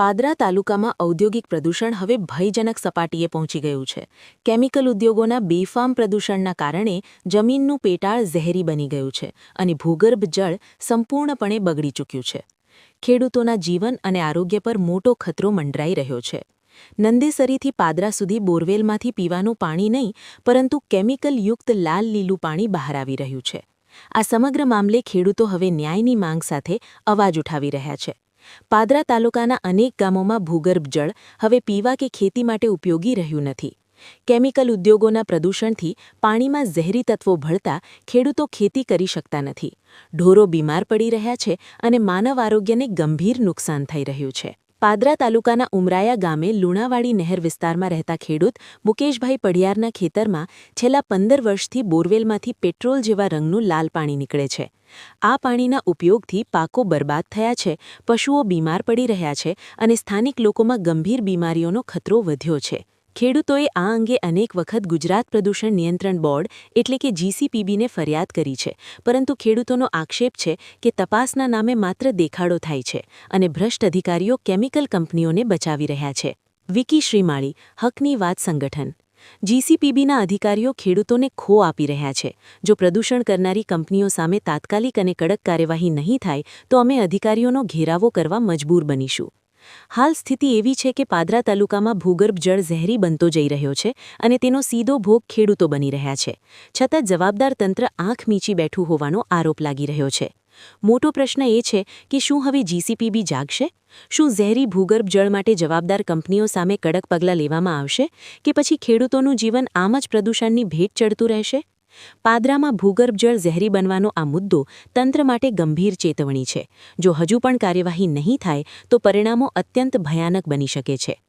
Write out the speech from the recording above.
પાદરા તાલુકામાં ઔદ્યોગિક પ્રદૂષણ હવે ભયજનક સપાટીએ પહોંચી ગયું છે. કેમિકલ ઉદ્યોગોના બેફામ પ્રદૂષણના કારણે જમીનનું પેટાળ ઝેરી બની ગયું છે અને ભૂગર્ભ જળ સંપૂર્ણપણે બગડી ચૂક્યું છે. ખેડૂતોના જીવન અને આરોગ્ય પર મોટો ખતરો મંડરાઈ રહ્યો છે. નંદેસરીથી પાદરા સુધી બોરવેલમાંથી પીવાનું પાણી નહીં, પરંતુ કેમિકલયુક્ત લાલ લીલું પાણી બહાર આવી રહ્યું છે. આ સમગ્ર મામલે ખેડૂતો હવે ન્યાયની માંગ સાથે અવાજ ઉઠાવી રહ્યા છે. પાદરા તાલુકાના અનેક ગામોમાં ભૂગર્ભ જળ હવે પીવા કે ખેતી માટે ઉપયોગી રહ્યું નથી. કેમિકલ ઉદ્યોગોના પ્રદૂષણથી પાણીમાં ઝેરી તત્વો ભળતા ખેડૂતો ખેતી કરી શકતા નથી. ઢોરો બીમાર પડી રહ્યા છે અને માનવ આરોગ્યને ગંભીર નુકસાન થઈ રહ્યું છે. પાદરા તાલુકાના ઉમરાયા ગામે લુણાવાડી નહેર વિસ્તારમાં રહેતા ખેડૂત મુકેશભાઈ પઢિયારના ખેતરમાં છેલ્લા 15 વર્ષથી બોરવેલમાંથી પેટ્રોલ જેવા રંગનું લાલ પાણી નીકળે છે. આ પાણીના ઉપયોગથી પાકો બરબાદ થયા છે, પશુઓ બીમાર પડી રહ્યા છે અને સ્થાનિક લોકોમાં ગંભીર બીમારીઓનો ખતરો વધ્યો છે. ખેડૂતોએ આ અંગે અનેક વખત ગુજરાત પ્રદૂષણ નિયંત્રણ બોર્ડ એટલે કે GCPBને ફરિયાદ કરી છે, પરંતુ ખેડૂતોનો આક્ષેપ છે કે તપાસના નામે માત્ર દેખાડો થાય છે અને ભ્રષ્ટ અધિકારીઓ કેમિકલ કંપનીઓને બચાવી રહ્યા છે. વિકી શ્રીમાળી, હકની વાત સંગઠન. GCPBના અધિકારીઓ ખેડૂતોને ખો આપી રહ્યા છે. જો પ્રદૂષણ કરનારી કંપનીઓ સામે તાત્કાલિક અને કડક કાર્યવાહી નહીં થાય તો અમે અધિકારીઓનો ઘેરાવો કરવા મજબૂર બનીશું. હાલ સ્થિતિ એવી છે કે પાદરા તાલુકામાં ભૂગર્ભ જળ ઝેરી બનતો જઈ રહ્યો છે અને તેનો સીધો ભોગ ખેડૂતો બની રહ્યા છે. છતાં જવાબદાર તંત્ર આંખ મીચી બેઠું હોવાનો આરોપ લાગી રહ્યો છે. મોટો પ્રશ્ન એ છે કે શું હવે GCPB જાગશે? શું ઝેરી ભૂગર્ભ જળ માટે જવાબદાર કંપનીઓ સામે કડક પગલાં લેવામાં આવશે કે પછી ખેડૂતોનું જીવન આમ જ પ્રદૂષણની ભેટ ચડતું રહેશે? પાદરામાં ભૂગર્ભ જળ ઝેરી બનવાનો આ મુદ્દો તંત્ર માટે ગંભીર ચેતવણી છે. જો હજુ પણ કાર્યવાહી નહીં થાય તો પરિણામો અત્યંત ભયાનક બની શકે છે.